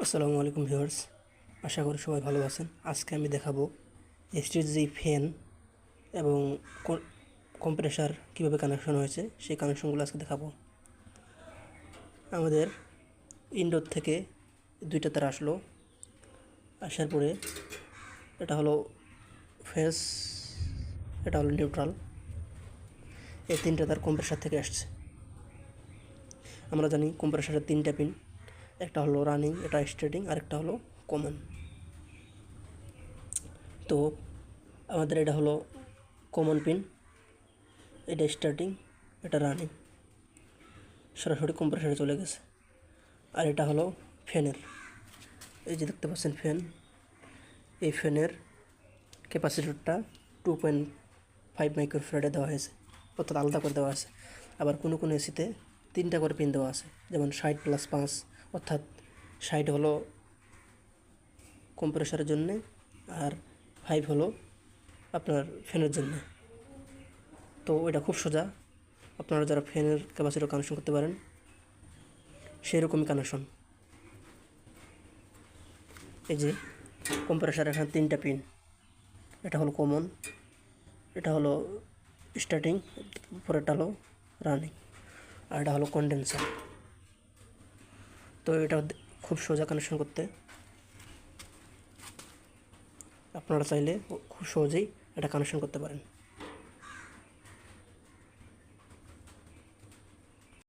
আসসালামু আলাইকুম ভিউয়ার্স, আশা করি সবাই ভালো আছেন। আজকে আমি দেখাবো এসটির যে ফ্যান এবং কম্প্রেসার কীভাবে কানেকশন হয়েছে সেই কানেকশনগুলো আজকে দেখাবো। আমাদের ইনডোর থেকে দুইটা তার আসলো, আসার পরে এটা হলো ফেস, এটা হলো নিউট্রাল, এই তিনটা তার কম্প্রেসার থেকে আসছে। আমরা জানি কম্প্রেসারের তিনটা পিন, একটা হলো রানিং, এটা স্টার্টিং, আরেকটা হলো কমন। তো আমাদের এটা হলো কমন পিন, এটা স্টার্টিং, এটা রানিং, সরাসরি কম্প্রেসারে চলে গেছে। আর এটা হলো ফ্যানের, এই যে দেখতে পাচ্ছেন ফ্যান, এই ফ্যানের ক্যাপাসিটরটা 2.5 মাইক্রোফ্যারাডে দেওয়া হয়েছে, অর্থাৎ আলাদা করে দেওয়া আছে। আবার কোনো কোনো এসিতে 3টা করে পিন দেওয়া আছে, যেমন 60+5, অর্থাৎ 60 হলো কম্প্রেসারের জন্যে আর 5 হলো আপনার ফ্যানের জন্যে। তো এটা খুব সোজা, আপনারা যারা ফ্যানের ক্যাপাসিটর কানেকশন করতে পারেন সেই রকমই কানেকশন। এই যে কম্প্রেসার, এখানে 3টা পিন, এটা হলো কমন, এটা হলো স্টার্টিং, পরেরটা হলো রানিং, আর এটা হলো কন্ডেন্সার। তো এটা খুব সোজা কানেকশন করতে, আপনারা চাইলে খুব সহজেই এটা কানেকশন করতে পারেন।